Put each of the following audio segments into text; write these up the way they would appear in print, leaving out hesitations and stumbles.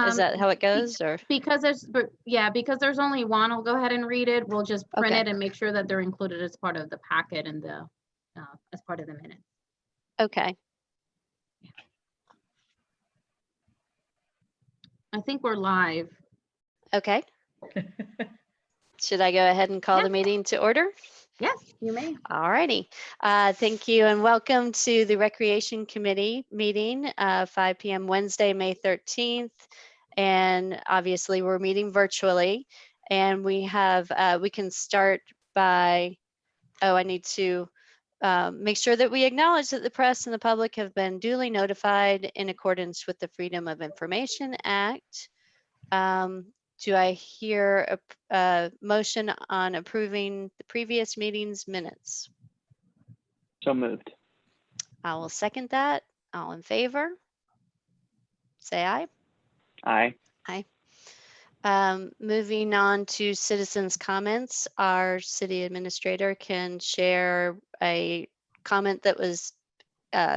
Is that how it goes, or? Because there's only one, I'll go ahead and read it. We'll just print Okay. it and make sure that they're included as part of the packet and as part of the minutes. Okay. I think we're live. Okay. Should I go ahead and call the Yes. meeting to order? Yes, you may. All righty. Thank you and welcome to the Recreation Committee meeting, 5 p.m. Wednesday, May 13th. And obviously we're meeting virtually, and we can start by, I need to make sure that we acknowledge that the press and the public have been duly notified in accordance with the Freedom of Information Act. Do I hear a motion on approving the previous meeting's minutes? So moved. I will second that. All in favor? Say aye. Aye. Moving on to citizens' comments, our city administrator can share a comment that was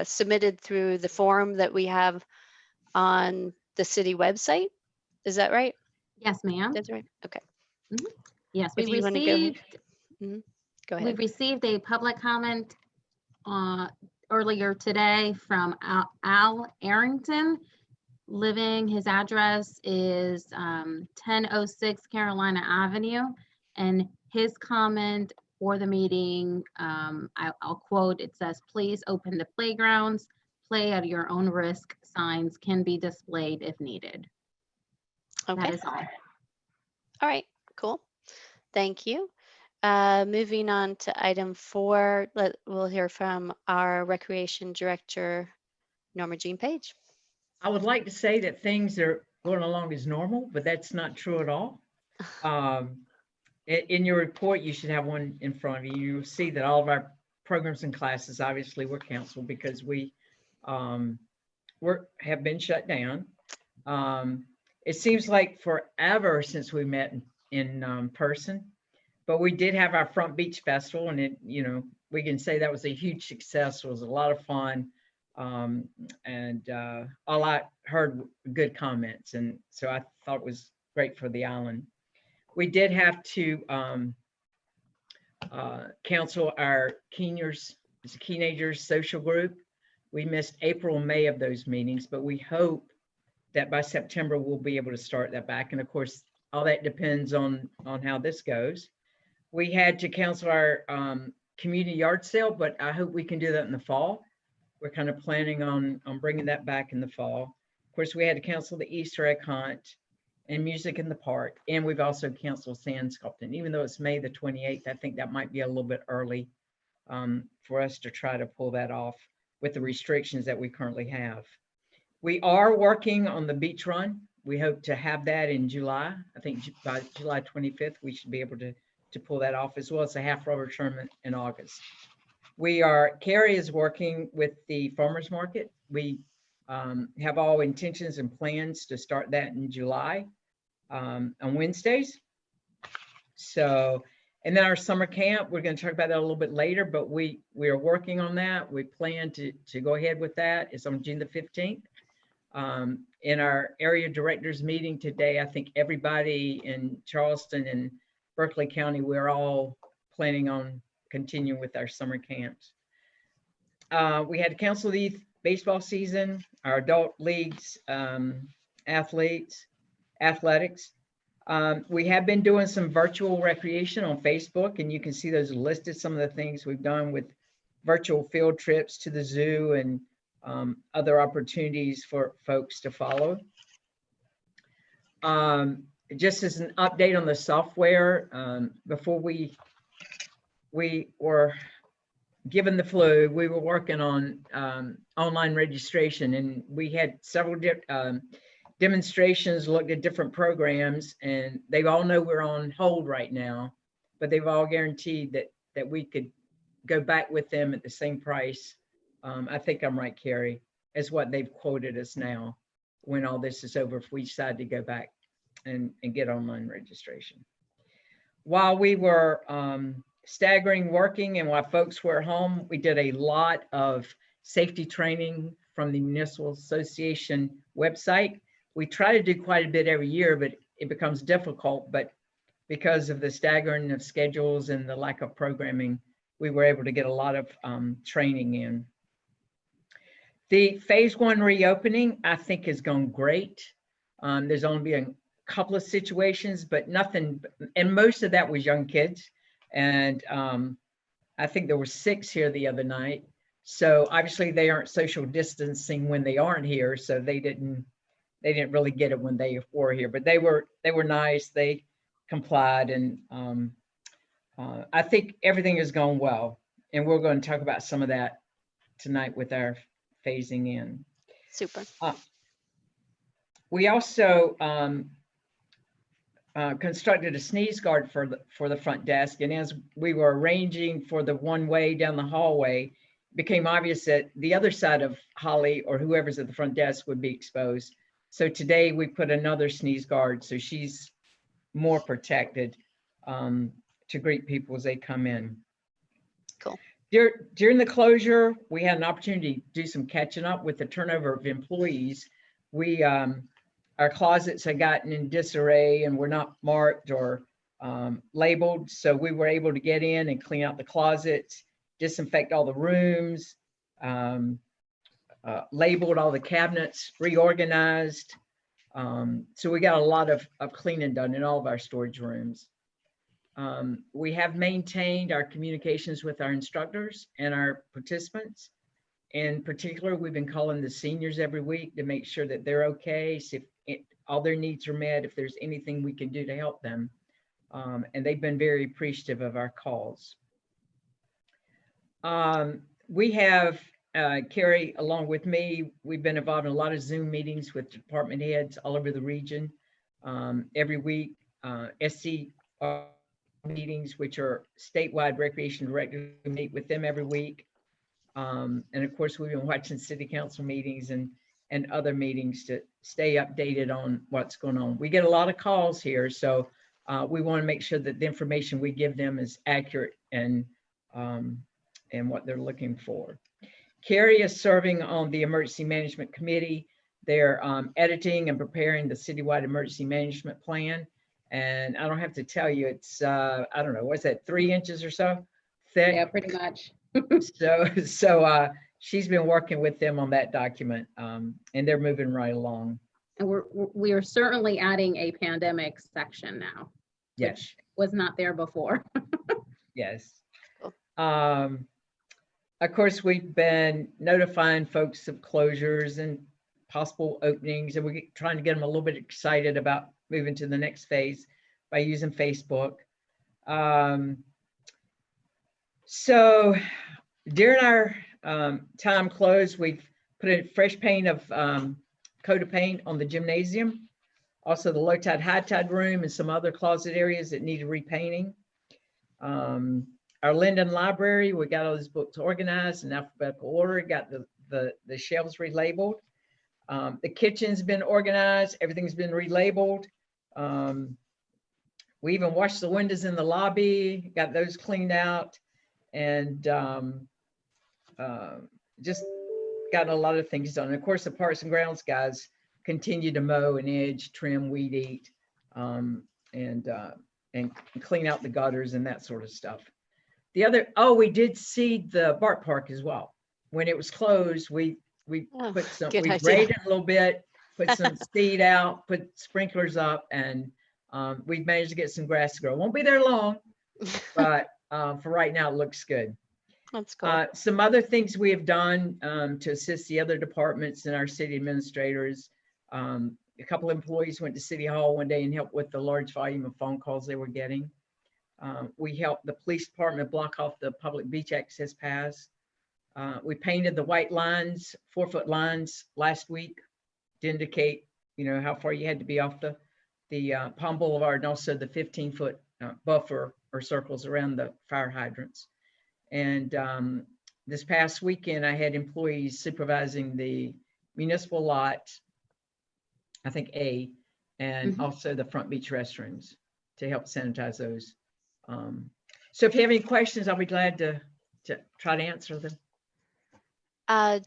submitted through the form that we have on the city website. Is that right? Yes, ma'am. That's right. Okay. Yes, If you want to go we ahead. received a public comment earlier today from Al Arrington. His address is 1006 Carolina Avenue, and his comment for the meeting, I'll quote, it says, "Please open the playgrounds. Play at your own risk. Signs can be displayed if needed." Okay. That is all. All right, cool. Thank you. Moving on to item 4, we'll hear from our Recreation Director, Norma Jean Page. I would like to say that things are going along as normal, but that's not true at all. In your report, you should have one in front of you. You'll see that all of our programs and classes obviously were canceled because we have been shut down. It seems like forever since we met in person, but we did have our Front Beach Festival, and we can say that was a huge success. It was a lot of fun. And all I heard good comments, and so I thought it was great for the island. We did have to cancel our teenagers social group. We missed April and May of those meetings, but we hope that by September we'll be able to start that back. And of course, all that depends on how this goes. We had to cancel our community yard sale, but I hope we can do that in the fall. We're kind of planning on bringing that back in the fall. Of course, we had to cancel the Easter egg hunt and music in the park. And we've also canceled sand sculpting. Even though it's May the 28th, I think that might be a little bit early for us to try to pull that off with the restrictions that we currently have. We are working on the beach run. We hope to have that in July. I think by July 25th, we should be able to pull that off, as well as a half rubber tournament in August. Carrie is working with the farmers market. We have all intentions and plans to start that in July on Wednesdays. So, and then our summer camp, we're going to talk about that a little bit later, but we are working on that. We plan to go ahead with that. It's on June the 15th. In our area directors meeting today, I think everybody in Charleston and Berkeley County, we're all planning on continuing with our summer camps. We had to cancel the baseball season, our adult leagues, athletics. We have been doing some virtual recreation on Facebook, and you can see those listed, some of the things we've done with virtual field trips to the zoo and other opportunities for folks to follow. Just as an update on the software, before we were given the flu, we were working on online registration, and we had several demonstrations, looked at different programs, and they all know we're on hold right now, but they've all guaranteed that we could go back with them at the same price. I think I'm right, Carrie, as what they've quoted us now when all this is over, if we decide to go back and get online registration. While we were staggering working and while folks were home, we did a lot of safety training from the Municipal Association website. We try to do quite a bit every year, but it becomes difficult. But because of the staggering of schedules and the lack of programming, we were able to get a lot of training in. The phase 1 reopening, I think, has gone great. There's only been a couple of situations, but nothing, and most of that was young kids. And I think there were 6 here the other night. So obviously they aren't social distancing when they aren't here. So they didn't really get it when they were here, but they were nice. They complied, and I think everything has gone well. And we're going to talk about some of that tonight with our phasing in. Super. We also constructed a sneeze guard for the front desk, and as we were arranging for the one way down the hallway, it became obvious that the other side of Holly or whoever's at the front desk would be exposed. So today we put another sneeze guard, so she's more protected to greet people as they come in. Cool. During the closure, we had an opportunity to do some catching up with the turnover of employees. We our closets had gotten in disarray and were not marked or labeled. So we were able to get in and clean out the closets, disinfect all the rooms, labeled all the cabinets, reorganized. So we got a lot of cleaning done in all of our storage rooms. We have maintained our communications with our instructors and our participants. In particular, we've been calling the seniors every week to make sure that they're okay, see if all their needs are met, if there's anything we can do to help them. And they've been very appreciative of our calls. We have, Carrie, along with me, we've been involved in a lot of Zoom meetings with department heads all over the region. Every week, SC meetings, which are statewide recreation directors, we meet with them every week. And of course, we've been watching city council meetings and other meetings to stay updated on what's going on. We get a lot of calls here, so we want to make sure that the information we give them is accurate and what they're looking for. Carrie is serving on the Emergency Management Committee. They're editing and preparing the citywide emergency management plan. And I don't have to tell you, it's, I don't know, what's that, 3 inches or so thick? Yeah, pretty much. So she's been working with them on that document, and they're moving right along. And we are certainly adding a pandemic section now. Yes. Which was not there before. Yes. Cool. Of course, we've been notifying folks of closures and possible openings, and we're trying to get them a little bit excited about moving to the next phase by using Facebook. So during our time closed, we've put a fresh paint of coat of paint on the gymnasium, also the low tide, high tide room, and some other closet areas that needed repainting. Our Linden Library, we got all these books organized in alphabetical order, got the shelves relabeled. The kitchen's been organized, everything's been relabeled. We even washed the windows in the lobby, got those cleaned out, and just got a lot of things done. And of course, the Parks and Grounds guys continue to mow and edge, trim, weed eat, and clean out the gutters and that sort of stuff. The other, we did seed the Bart Park as well. When it was closed, we put some, we graded a little bit, put some seed out, put sprinklers up, and we've managed to get some grass to grow. Won't be there long, but for right now, it looks good. That's cool. Some other things we have done to assist the other departments and our city administrators. A couple of employees went to City Hall one day and helped with the large volume of phone calls they were getting. We helped the police department block off the public beach access paths. We painted the white lines, 4-foot lines last week to indicate, how far you had to be off the Palm Boulevard, and also the 15-foot buffer or circles around the fire hydrants. And this past weekend, I had employees supervising the municipal lot, I think A, and also the front beach restrooms to help sanitize those. So if you have any questions, I'll be glad to try to answer them.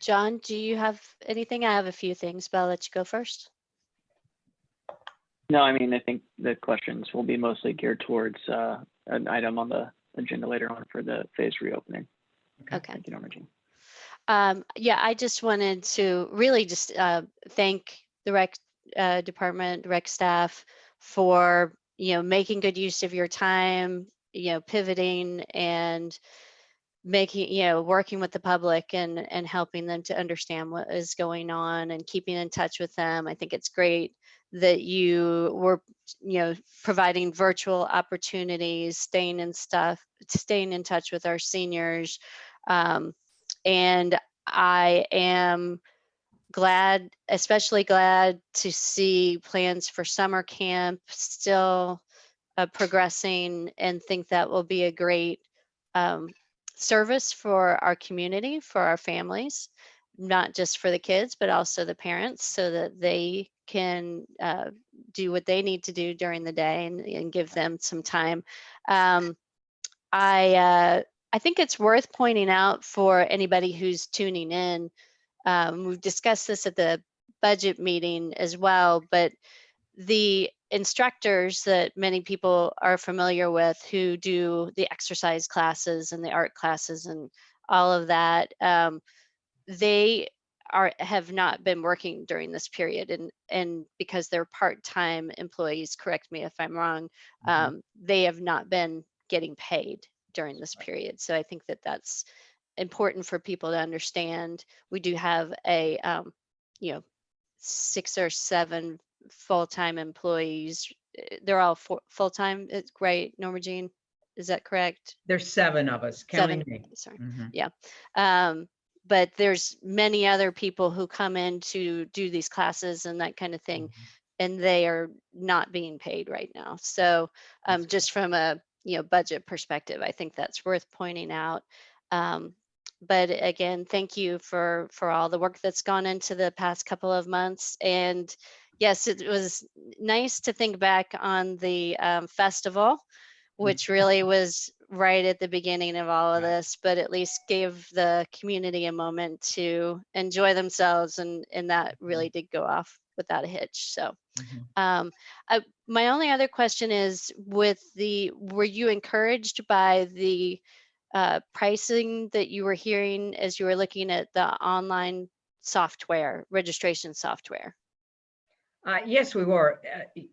John, do you have anything? I have a few things, but I'll let you go first. No, I mean, I think the questions will be mostly geared towards an item on the agenda later on for the phase reopening. Okay. Thank you, Norma Jean. Yeah, I just wanted to really just thank the rec department, rec staff for, making good use of your time, pivoting and making, working with the public and helping them to understand what is going on and keeping in touch with them. I think it's great that you were, providing virtual opportunities, staying in touch with our seniors. And I am glad, especially glad to see plans for summer camp still progressing, and think that will be a great um, service for our community, for our families, not just for the kids, but also the parents, so that they can do what they need to do during the day and give them some time. Um, I think it's worth pointing out for anybody who's tuning in. We've discussed this at the budget meeting as well, but the instructors that many people are familiar with who do the exercise classes and the art classes and all of that, they have not been working during this period, and because they're part-time employees, correct me if I'm wrong, they have not been getting paid during this period. So I think that that's important for people to understand. We do have a 6 or 7 full-time employees. They're all full-time. It's right, Norma Jean, is that correct? There's 7 of us, counting 7, me. sorry. Mhm. Yeah. But there's many other people who come in to do these classes and that kind of thing, and they are not being paid right now. So That's just from a budget perspective, I think that's worth pointing out. But again, thank you for all the work that's gone into the past couple of months. And yes, it was nice to think back on the festival, which really was right at the beginning of all of Right. this, but at least gave the community a moment to enjoy themselves, and that really did go off without a hitch. So Mhm. my only other question is, were you encouraged by the pricing that you were hearing as you were looking at the online software, registration software? Yes, we were.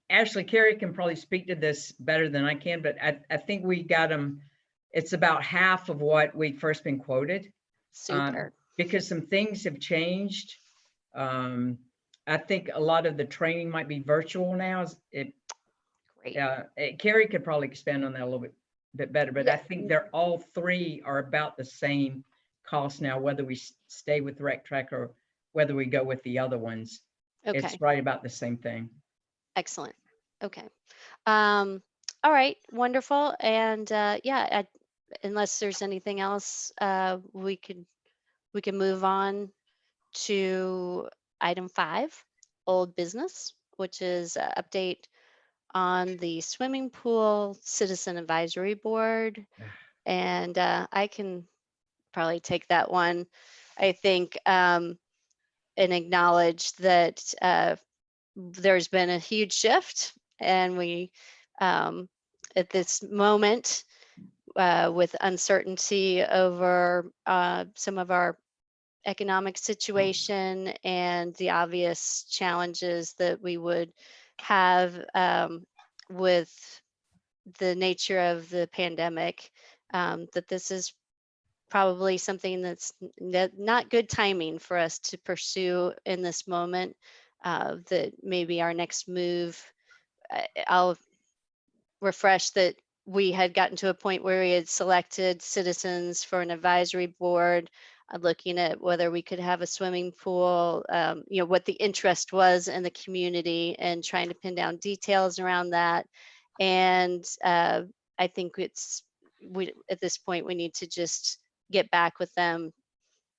Ashley Carey can probably speak to this better than I can, but I think we got them. It's about half of what we first been quoted, Super. because some things have changed. I think a lot of the training might be virtual now. Great. Carrie could probably expand on that a little bit better, but Yeah. I think they're all 3 are about the same cost now, whether we stay with RecTrack or whether we go with the other ones. Okay. It's right about the same thing. Excellent. Okay. All right. Wonderful. And yeah, unless there's anything else, we can move on to item 5, old business, which is update on the swimming pool citizen advisory board. And I can probably take that one. I think, and acknowledge that there's been a huge shift, and we at this moment, with uncertainty over some of our economic situation and the obvious challenges that we would have with the nature of the pandemic, that this is probably something that's not good timing for us to pursue in this moment. That maybe our next move, I'll refresh that we had gotten to a point where we had selected citizens for an advisory board, looking at whether we could have a swimming pool, what the interest was in the community, and trying to pin down details around that. And I think at this point, we need to just get back with them,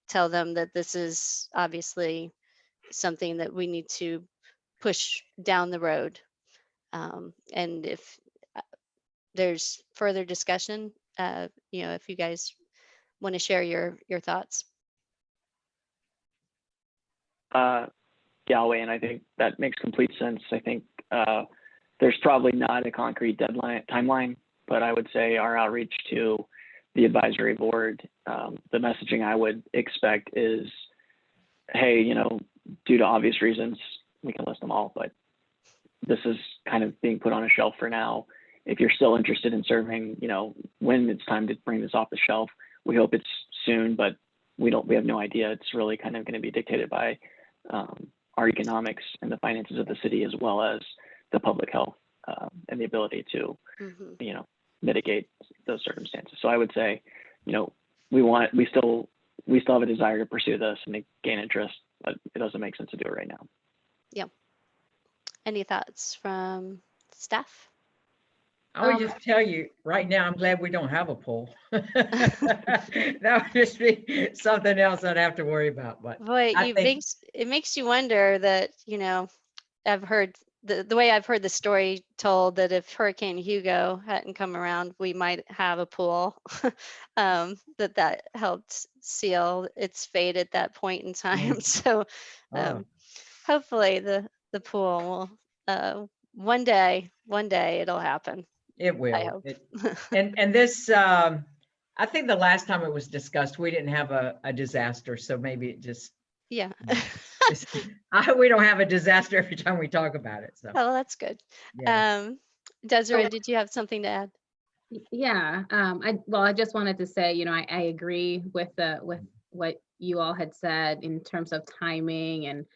tell them that this is obviously something that we need to push down the road. And if there's further discussion, if you guys want to share your thoughts. Yeah, I'll weigh in. I think that makes complete sense. I think there's probably not a concrete timeline, but I would say our outreach to the advisory board, the messaging I would expect is, hey, you know, due to obvious reasons, we can list them all, but this is kind of being put on a shelf for now. If you're still interested in serving, you know, when it's time to bring this off the shelf, we hope it's soon, but we have no idea. It's really kind of going to be dictated by our economics and the finances of the city, as well as the public health and the ability to, you know, mitigate those circumstances. So I would say, you know, we still have a desire to pursue this and gain interest, but it doesn't make sense to do it right now. Yeah. Any thoughts from staff? I would just tell you right now, I'm glad we don't have a poll. That would just be something else I'd have to worry about. But Boy, I think it makes you wonder that, you know, I've heard the way I've heard the story told that if Hurricane Hugo hadn't come around, we might have a pool. that helped seal its fate at that point in time. So hopefully the pool will one day it'll happen. it will. I hope. And this, I think the last time it was discussed, we didn't have a disaster. So maybe it just, Yeah. we don't have a disaster every time we talk about it. So Oh, that's good. yeah. Desiree, did you have something to add? Yeah, I just wanted to say, you know, I agree with what you all had said in terms of timing and,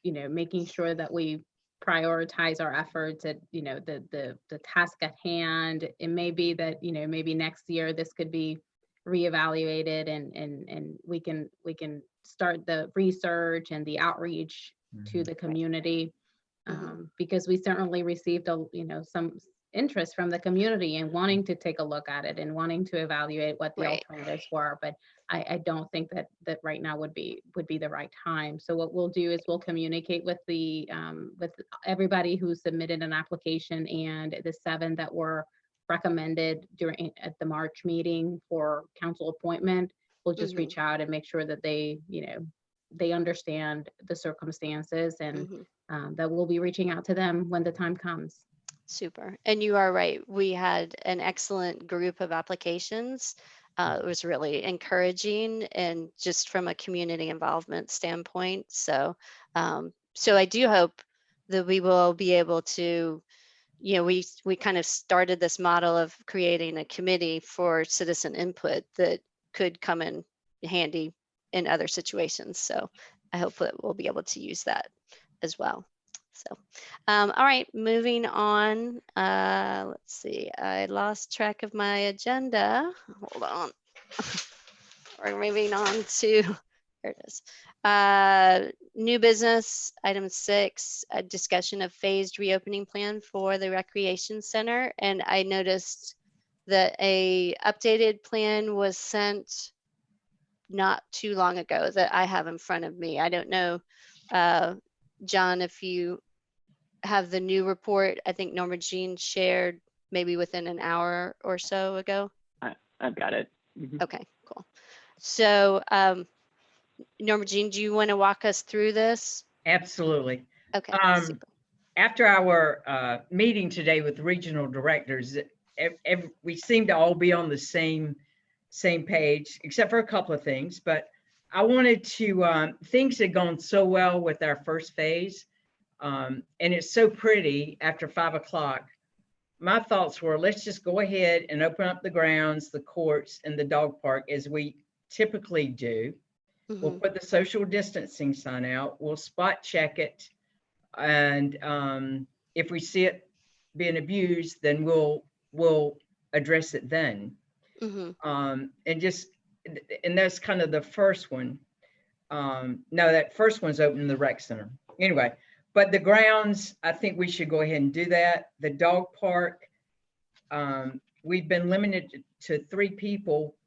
you know, making sure that we prioritize our efforts at, you know, the task at hand. It may be that, you know, maybe next year this could be reevaluated and we can start the research and the outreach to the community, because we certainly received some interest from the community and wanting to take a look at it and wanting to evaluate what the Right. alternatives were. But I don't think that right now would be the right time. So what we'll do is we'll communicate with with everybody who submitted an application and the 7 that were recommended at the March meeting for council appointment. We'll just reach out and make sure that they, you know, they understand the circumstances and that we'll be reaching out to them when the time comes. Super. And you are right. We had an excellent group of applications. It was really encouraging and just from a community involvement standpoint. So, so I do hope that we will be able to, you know, we kind of started this model of creating a committee for citizen input that could come in handy in other situations. So I hope that we'll be able to use that as well. So, all right, moving on. Let's see, I lost track of my agenda. Hold on. We're moving on to, here it is. New business, item 6, a discussion of phased reopening plan for the recreation center. And I noticed that a updated plan was sent not too long ago that I have in front of me. I don't know, John, if you have the new report. I think Norma Jean shared maybe within an hour or so ago. I've got it. Okay, cool. So Norma Jean, do you want to walk us through this? Absolutely. Okay, super. After our meeting today with regional directors, we seem to all be on the same page, except for a couple of things. But I wanted to, things had gone so well with our first phase. And it's so pretty after 5 o'clock. My thoughts were, let's just go ahead and open up the grounds, the courts, and the dog park as we typically do. We'll put the social distancing sign out. We'll spot check it. And if we see it being abused, then we'll address it then. And that's kind of the first one. No, that first one's open in the rec center. Anyway. But the grounds, I think we should go ahead and do that. The dog park, we've been limited to 3 people,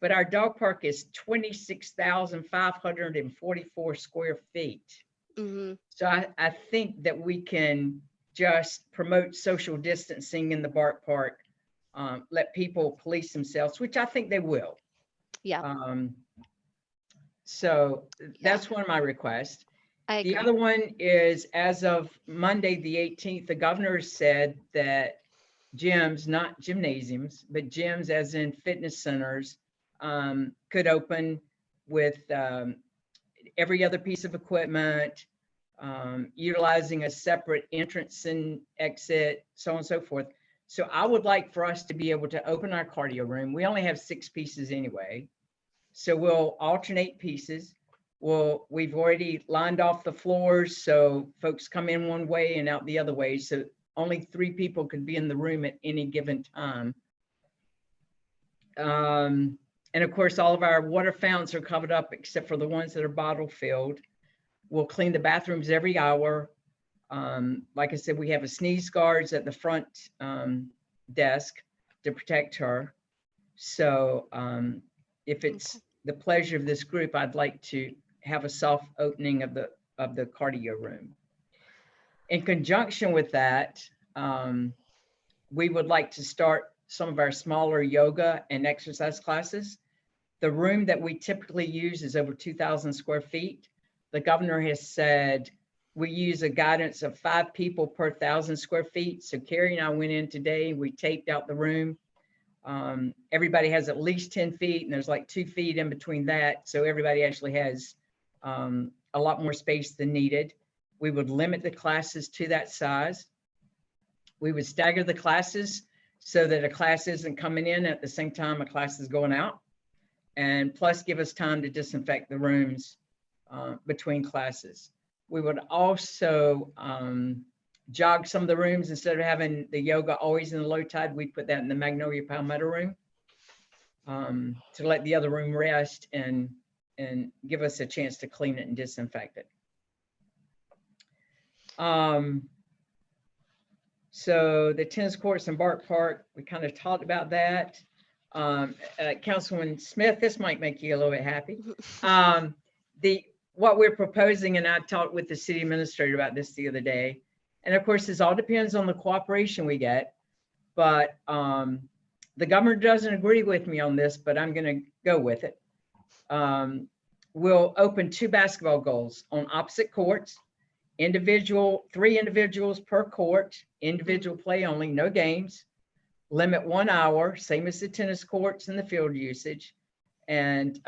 but our dog park is 26,544 square feet. So I think that we can just promote social distancing in the Bart Park, let people police themselves, which I think they will. Yeah. So that's one of my requests. I The agree. other one is, as of Monday, the 18th, the governor said that gyms, not gymnasiums, but gyms as in fitness centers, could open with every other piece of equipment, utilizing a separate entrance and exit, so on and so forth. So I would like for us to be able to open our cardio room. We only have 6 pieces anyway. So we'll alternate pieces. We've already lined off the floors, so folks come in one way and out the other way. So only 3 people could be in the room at any given time. And of course, all of our water fountains are covered up except for the ones that are bottle filled. We'll clean the bathrooms every hour. Like I said, we have a sneeze guards at the front desk to protect her. So if it's the pleasure of this group, I'd like to have a soft opening of the cardio room. In conjunction with that, we would like to start some of our smaller yoga and exercise classes. The room that we typically use is over 2,000 square feet. The governor has said we use a guidance of 5 people per 1,000 square feet. So Carrie and I went in today, we taped out the room. Everybody has at least 10 feet and there's like 2 feet in between that. So everybody actually has a lot more space than needed. We would limit the classes to that size. We would stagger the classes so that a class isn't coming in at the same time a class is going out. And plus give us time to disinfect the rooms between classes. We would also jog some of the rooms. Instead of having the yoga always in the low tide, we put that in the Magnolia Palmetto room to let the other room rest and give us a chance to clean it and disinfect it. So the tennis courts in Bart Park, we kind of talked about that. Councilman Smith, this might make you a little bit happy. What we're proposing, and I talked with the city administrator about this the other day, and of course, this all depends on the cooperation we get, but the governor doesn't agree with me on this, but I'm gonna go with it. We'll open 2 basketball goals on opposite courts, 3 individuals per court, individual play only, no games, limit 1 hour, same as the tennis courts and the field usage. And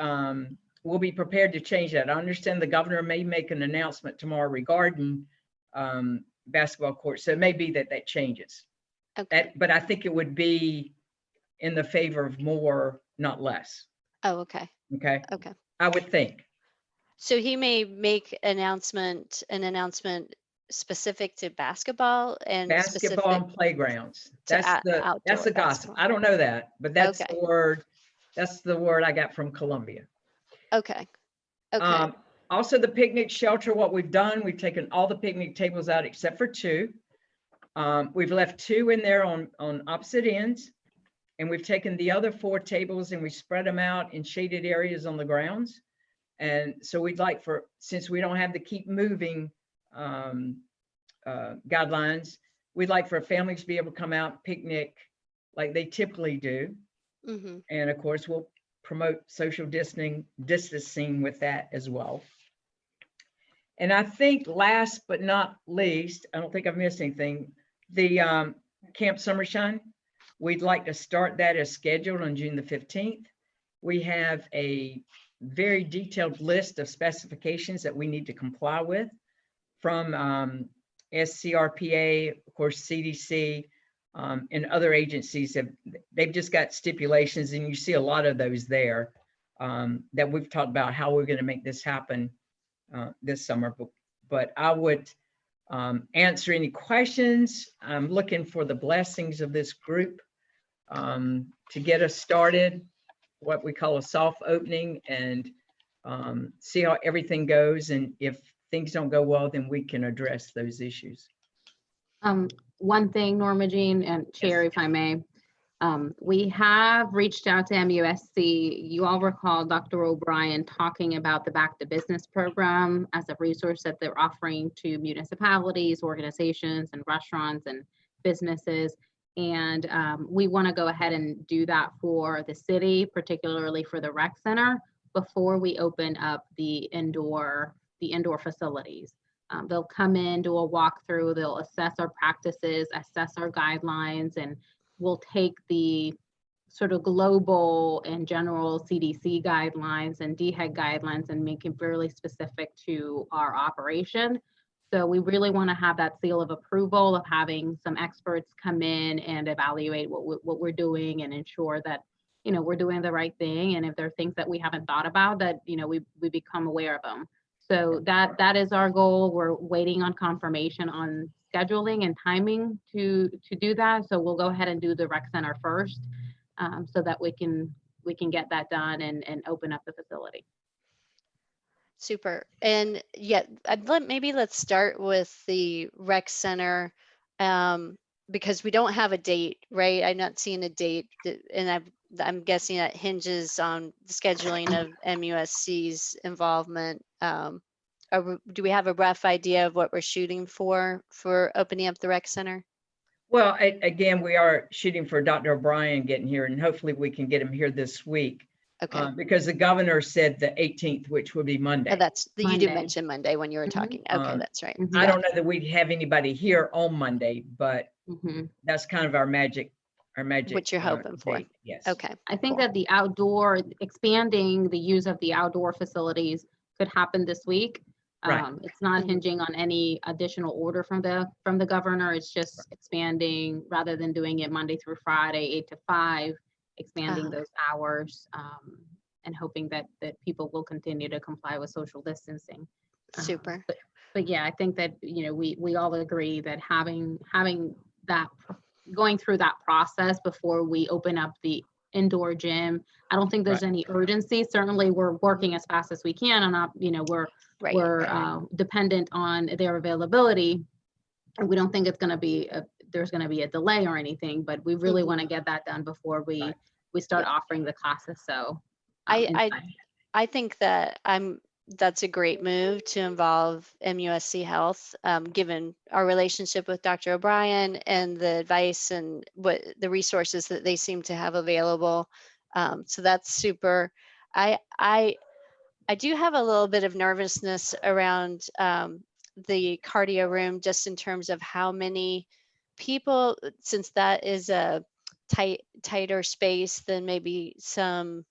we'll be prepared to change that. I understand the governor may make an announcement tomorrow regarding basketball courts. So it may be that changes. Okay. But I think it would be in the favor of more, not less. Oh, okay. Okay. Okay. I would think. So he may make an announcement specific to basketball and Basketball and playgrounds. That's the outdoor gossip. basketball. I don't know that, but that's Okay. the word. That's the word I got from Columbia. Okay. Okay. Also the picnic shelter, what we've done, we've taken all the picnic tables out except for 2. We've left 2 in there on opposite ends, and we've taken the other 4 tables and we spread them out in shaded areas on the grounds. And so we'd like since we don't have the keep moving guidelines, we'd like for families to be able to come out, picnic like they typically do. Mm-hmm. And of course, we'll promote social distancing with that as well. And I think last but not least, I don't think I've missed anything, the Camp Summershine, we'd like to start that as scheduled on June the 15th. We have a very detailed list of specifications that we need to comply with from SCRPA, of course, CDC, and other agencies. They've just got stipulations, and you see a lot of those there that we've talked about how we're going to make this happen this summer. But I would answer any questions. I'm looking for the blessings of this group to get us started, what we call a soft opening, and see how everything goes. And if things don't go well, then we can address those issues. One thing, Norma Jean and Chair, if I may, we have reached out to MUSC. You all recall Dr. O'Brien talking about the Back to Business program as a resource that they're offering to municipalities, organizations, and restaurants and businesses. And we want to go ahead and do that for the city, particularly for the rec center, before we open up the indoor indoor facilities. They'll come in, do a walkthrough, they'll assess our practices, assess our guidelines, and we'll take the sort of global and general CDC guidelines and DHEC guidelines and make it really specific to our operation. So we really want to have that seal of approval of having some experts come in and evaluate what we're doing and ensure that, you know, we're doing the right thing. And if there are things that we haven't thought about, that, you know, we become aware of them. So that is our goal. We're waiting on confirmation on scheduling and timing to do that. So we'll go ahead and do the rec center first, so that we can get that done and open up the facility. Super. And yeah, maybe let's start with the rec center, because we don't have a date, right? I'm not seeing a date, and I'm guessing that hinges on the scheduling of MUSC's involvement. Do we have a rough idea of what we're shooting for opening up the rec center? Well, again, we are shooting for Dr. O'Brien getting here, and hopefully we can get him here this week. Okay. Because the governor said the 18th, which would be Monday. Oh, you did Monday. mention Monday when you were talking. Okay, that's right. Mhm. I Yeah. don't know that we'd have anybody here on Monday, but that's kind of our magic. What you're hoping for. date. Yes. Okay. I think cool. that the outdoor, expanding the use of the outdoor facilities could happen this week. Right. It's not Mhm. hinging on any additional order from the governor. It's just expanding, rather than doing it Monday through Friday, 8 to 5, expanding Uh-huh. those hours, and hoping that people will continue to comply with social distancing. Super. But yeah, I think that, you know, we all agree that having that, going through that process before we open up the indoor gym, I don't think there's any urgency. Certainly, we're working as fast as we can, and you know, we're dependent on their availability. And we don't think it's going to be there's going to be a delay or anything, but we really want to get that done before we start offering the classes. So I think that that's a great move to involve MUSC Health, given our relationship with Dr. O'Brien and the advice and what the resources that they seem to have available. So that's super. I do have a little bit of nervousness around the cardio room, just in terms of how many people, since that is a tighter space than maybe some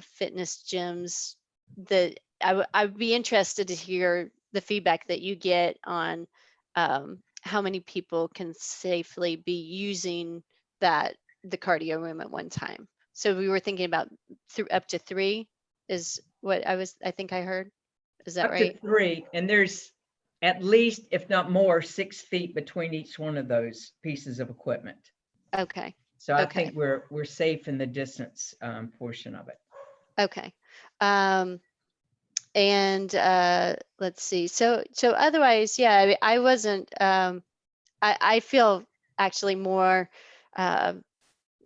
fitness gyms, that I'd be interested to hear the feedback that you get on how many people can safely be using the cardio room at one time. So we were thinking about up to 3 is what I think I heard. Is that Up right? to 3, and there's at least, if not more, 6 feet between each one of those pieces of equipment. Okay. So I Okay. think we're safe in the distance portion of it. Okay. And let's see. So otherwise, yeah, I wasn't, I feel actually more,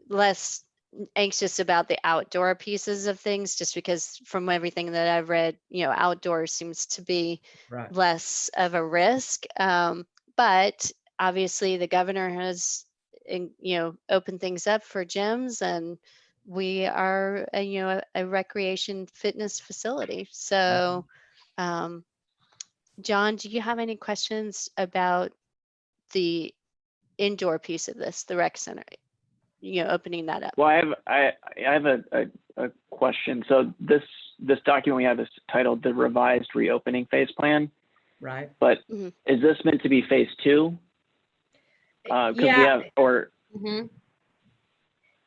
less anxious about the outdoor pieces of things, just because from everything that I've read, you know, outdoor seems to be Right. less of a risk. But obviously the governor has, opened things up for gyms, and we are a recreation fitness facility. So John, do you have any questions about the indoor piece of this, the rec center, opening that up? Well, I have a question. So this document we have is titled the Revised Reopening Phase Plan, Right. but Mhm. is this meant to be phase 2? Because we Yeah. have, or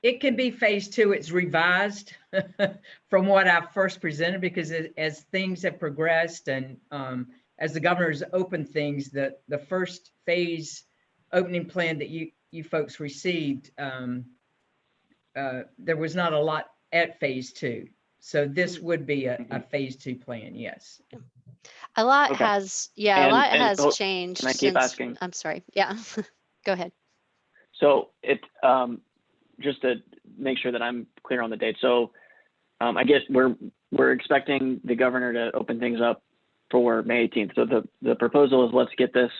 It can be phase 2. It's revised from what I first presented, because as things have progressed and as the governor's opened things, the first phase opening plan that you folks received, there was not a lot at phase 2. So this would be a phase 2 plan, yes. A lot Okay. has And changed. can I keep asking? I'm sorry. Yeah. Go ahead. So it, just to make sure that I'm clear on the date. So I guess we're expecting the governor to open things up for May 18th. So the proposal is, let's get this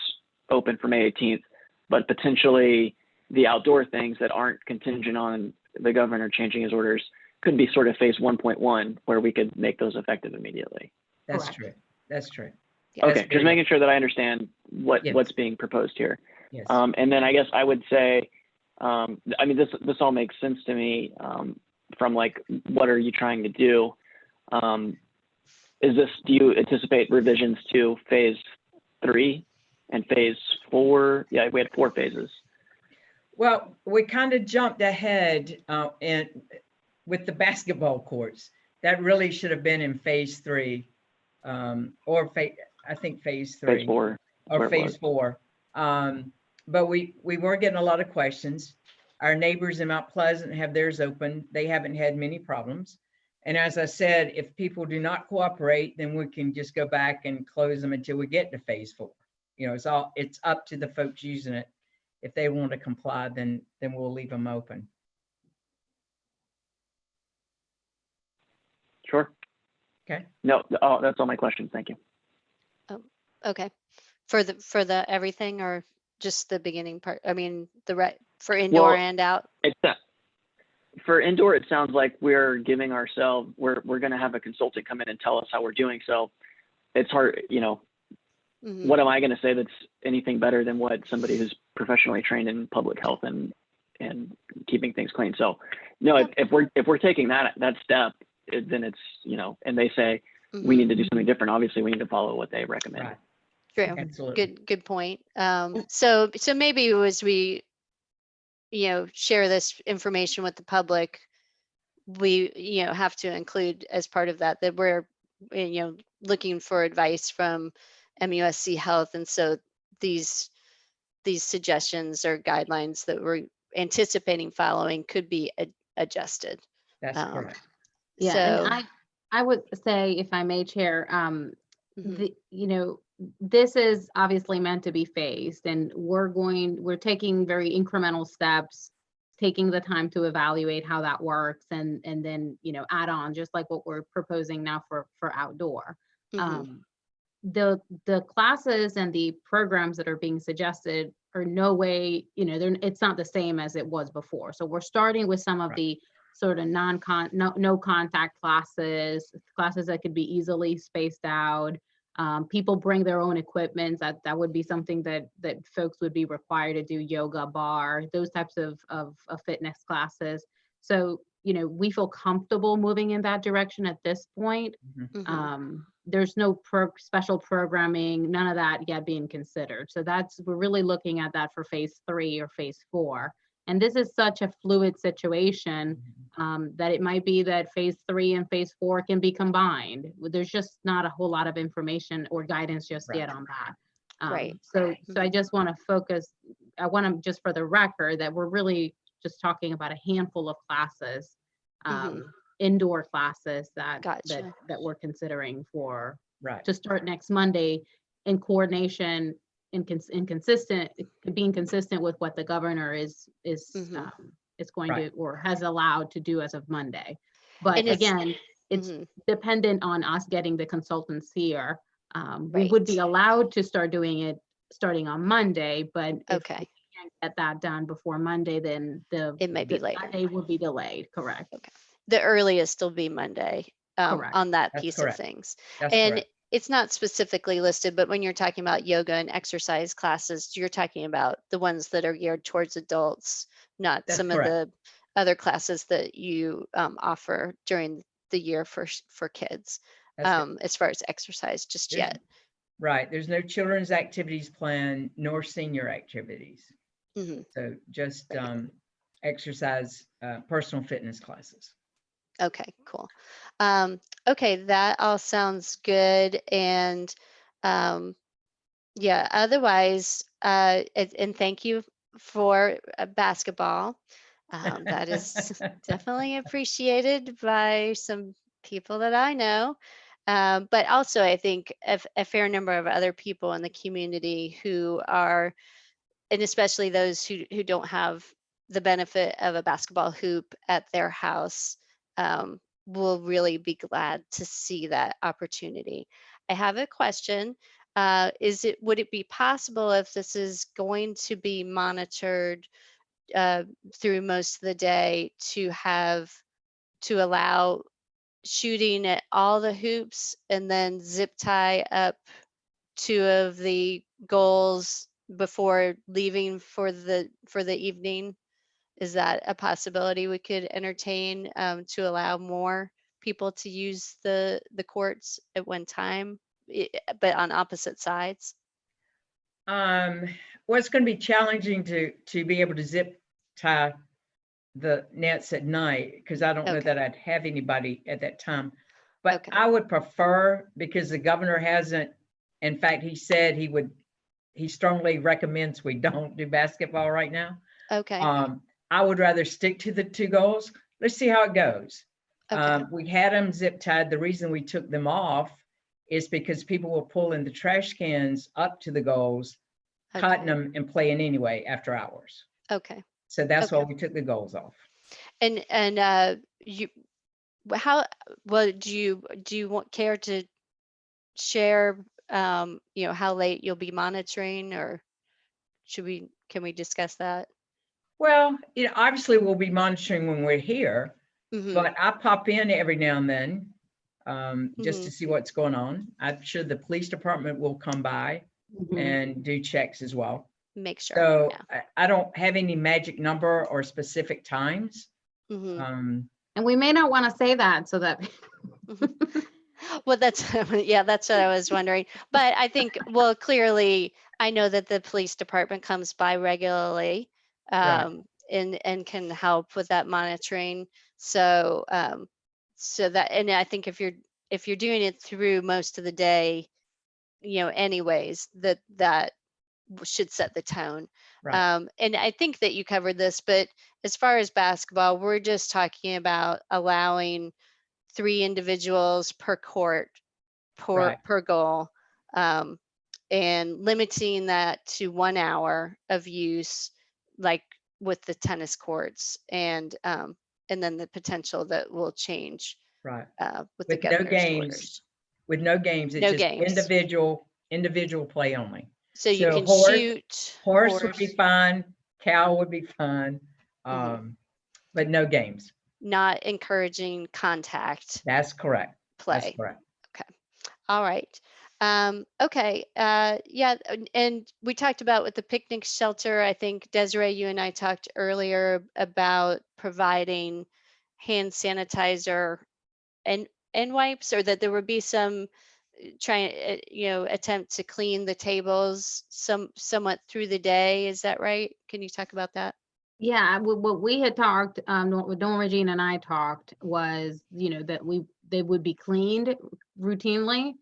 open for May 18th, but potentially the outdoor things that aren't contingent on the governor changing his orders could be sort of phase 1.1, where we could make those effective immediately. That's Correct. true. That's true. Yeah. Okay, That's just very making sure that I understand Yes. what's being proposed here. Yes. And then I guess I would say, I mean, this all makes sense to me from like, what are you trying to do? Do you anticipate revisions to phase 3 and phase 4? Yeah, we had 4 phases. Well, we kind of jumped ahead and with the basketball courts. That really should have been in phase 3, or I think phase 3. Phase 4. Or where it phase was. 4. But we were getting a lot of questions. Our neighbors in Mount Pleasant have theirs open. They haven't had many problems. And as I said, if people do not cooperate, then we can just go back and close them until we get to phase 4. You know, it's up to the folks using it. If they want to comply, then we'll leave them open. Sure. Okay. No, that's all my questions. Thank you. Okay. For the everything, or just the beginning part? I mean, for indoor Well, and out? For indoor, it sounds like we're giving ourselves, we're going to have a consultant come in and tell us how we're doing. So it's hard, you know, Mhm. what am I going to say that's anything better than what somebody who's professionally trained in public health and keeping things clean? So no, if we're taking that step, then it's, you know, and they say we Mhm. need to do something different. Obviously we need to follow what they recommend. Right. True. Absolutely. Good point. So maybe as we, share this information with the public, we, have to include as part of that we're, looking for advice from MUSC Health. And so these suggestions or guidelines that we're anticipating following could be adjusted. That's Um, correct. Yeah, So, and I would say, if I may, Chair, mhm. this is obviously meant to be phased, and we're taking very incremental steps, taking the time to evaluate how that works, and then, add on, just like what we're proposing now for outdoor. Mhm. The classes and the programs that are being suggested are no way, it's not the same as it was before. So we're starting with some of Right. the sort of no contact classes that could be easily spaced out. People bring their own equipment. That would be something that folks would be required to do: yoga, bar, those types of fitness classes. So, we feel comfortable moving in that direction at this point. Mhm. Mhm. There's no special programming, none of that yet being considered. So we're really looking at that for phase 3 or phase 4. And this is such a fluid situation that it might be that phase 3 and phase 4 can be combined. There's just not a whole lot of information or guidance just yet Right. on that. Right. So I just want to focus, I want to, just for the record, that we're really just talking about a handful of classes, Mhm. indoor classes that Gotcha. we're considering Right. to start next Monday, in coordination and being consistent with what the governor is Mhm. going Right. to, or has allowed to do as of Monday. But And it's- again, it's Mhm. dependent on us getting the consultants here. We would be Right. allowed to start doing it starting on Monday, but if Okay. we can't get that done before Monday, then It may be that later. day would be delayed. Correct. The earliest will be Monday, Correct. on that That's piece correct. of things. That's And correct. it's not specifically listed, but when you're talking about yoga and exercise classes, you're talking about the ones that are geared towards adults, not That's some correct. of the other classes that you offer during the year for kids, That's it. as far as exercise just There's- yet. Right. There's no children's activities plan nor senior activities. Mhm. So just Right. exercise, personal fitness classes. Okay, cool. Okay, that all sounds good. And um, yeah, otherwise, and thank you for basketball. That is definitely appreciated by some people that I know. But also, I think a fair number of other people in the community who are, and especially those who don't have the benefit of a basketball hoop at their house, will really be glad to see that opportunity. I have a question. Would it be possible, if this is going to be monitored through most of the day, to allow shooting at all the hoops and then zip tie up 2 of the goals before leaving for the evening? Is that a possibility we could entertain, to allow more people to use the courts at one time, but on opposite sides? Well, it's going to be challenging to be able to zip tie the nets at night, because I don't know Okay. that I'd have anybody at that time. But Okay. I would prefer, because the governor hasn't, in fact, he said he strongly recommends we don't do basketball right now. Okay. I would rather stick to the 2 goals. Let's see how it goes. Okay. We had them zip tied. The reason we took them off is because people were pulling the trash cans up to the goals, cutting Okay. them and playing anyway after hours. Okay. So that's why Okay. we took the goals off. And you, how, well, do you care to share, how late you'll be monitoring, or can we discuss that? Well, obviously we'll be monitoring when we're here, Mhm. but I pop in every now and then just to Mhm. see what's going on. I'm sure the police department will come by and do checks as well. Make sure. So Yeah. I don't have any magic number or specific times. Mhm. And we may not want to say that so that. Well, that's yeah, that's what I was wondering. But I think, well, clearly, I know that the police department comes by regularly, Right. and can help with that monitoring. So so that, and I think if you're doing it through most of the day, anyways, that should set the tone. Right. And I think that you covered this, but as far as basketball, we're just talking about allowing 3 individuals per court Right. per goal, um, and limiting that to 1 hour of use, like with the tennis courts, and then the potential that will change Right. with the With no governor's games, orders. with no games, it's No just games. individual play only. So you So can shoot horse would be fine, cow would be fine, Mhm. but no games. Not encouraging contact That's correct. That's play. correct. Okay. All right. Okay. Yeah. And we talked about with the picnic shelter. I think Desiree, you and I talked earlier about providing hand sanitizer and wipes, or that there would be some attempt to clean the tables somewhat through the day. Is that right? Can you talk about that? Yeah, what we had talked, what Dawn Regina and I talked was, that they would be cleaned routinely.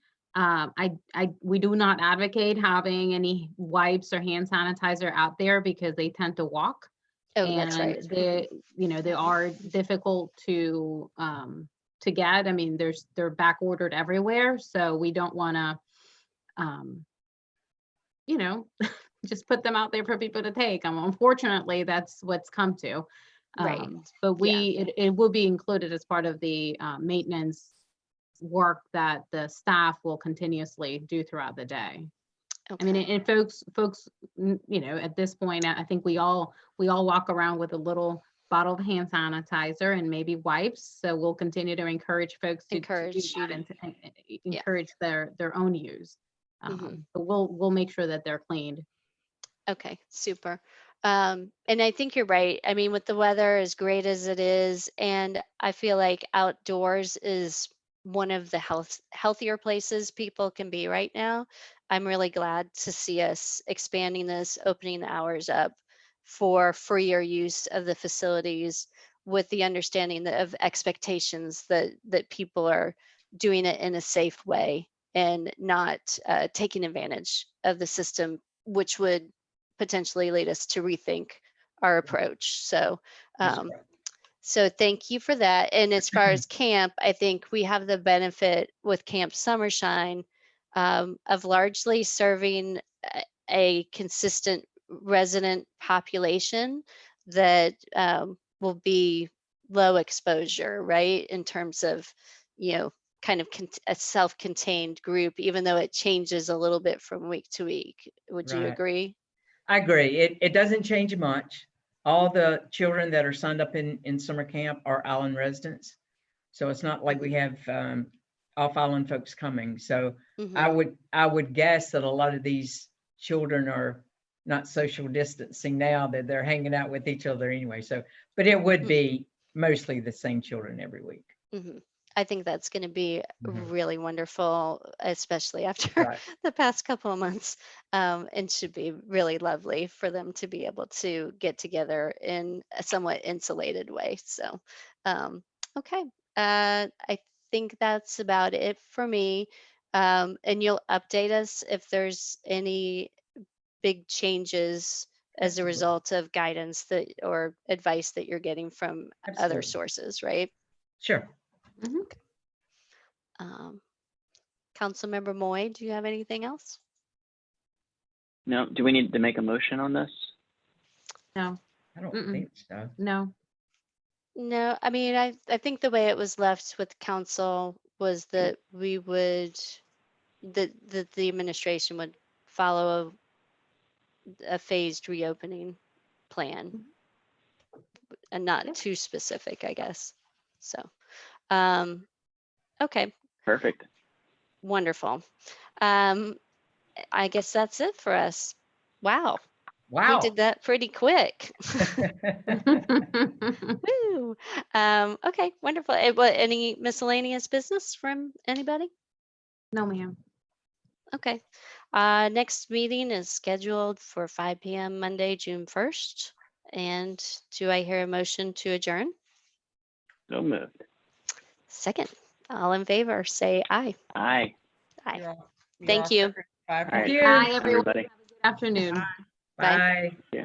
We do not advocate having any wipes or hand sanitizer out there because they tend to walk, Oh, that's and right. they are difficult to get. I mean, they're back ordered everywhere, so we don't want to, you know, just put them out there for people to take. Unfortunately, that's what's come to. Right. But Yeah. it will be included as part of the maintenance work that the staff will continuously do throughout the day. I mean, Okay. and folks, at this point, I think we all walk around with a little bottle of hand sanitizer and maybe wipes. So we'll continue to encourage folks to do Encourage you that to. and Yeah. encourage their own use. Mhm. But we'll make sure that they're cleaned. Okay, super. And I think you're right. I mean, with the weather as great as it is, and I feel like outdoors is one of the healthier places people can be right now. I'm really glad to see us expanding this, opening the hours up for freer use of the facilities, with the understanding of expectations that people are doing it in a safe way and not taking advantage of the system, which would potentially lead us to rethink our approach. So, That's um, correct. so thank you for that. And as far as camp, I think we have the benefit with Camp Summershine, of largely serving a consistent resident population that will be low exposure, right? In terms of, kind of a self-contained group, even though it changes a little bit from week to week. Would you Right. agree? I agree. It doesn't change much. All the children that are signed up in summer camp are island residents. So it's not like we have off island folks coming. So Mhm. I would guess that a lot of these children are not social distancing now, that they're hanging out with each other anyway. So, but it would be mostly the same children every week. Mhm. I think that's going to be Mhm. really wonderful, especially after Right. the past couple of months. And should be really lovely for them to be able to get together in a somewhat insulated way. So, um, okay. I think that's about it for me. And you'll update us if there's any big changes as a Absolutely. result of guidance that or advice that you're getting from other Absolutely. sources, right? Sure. Mhm. Um, Councilmember Moy, do you have anything else? No, do we need to make a motion on this? No, I don't Mm-mm. think so. no. No, I mean, I think the way it was left with council was that we would, that the administration would follow a phased reopening plan and not Yep. too specific, I guess. So, um, okay, Perfect. wonderful. Um, I guess that's it for us. Wow, we Wow. did that pretty quick. Woo. Okay, wonderful. Any miscellaneous business from anybody? No, ma'am. Okay. Next meeting is scheduled for 5 p.m. Monday, June 1st. And do I hear a motion to adjourn? So moved. Second. All in favor, say aye. Aye. Aye. You're all Thank you. Bye. All right. Bye, Thanks, everyone. everybody. Have a good afternoon. Bye. Bye. Yeah.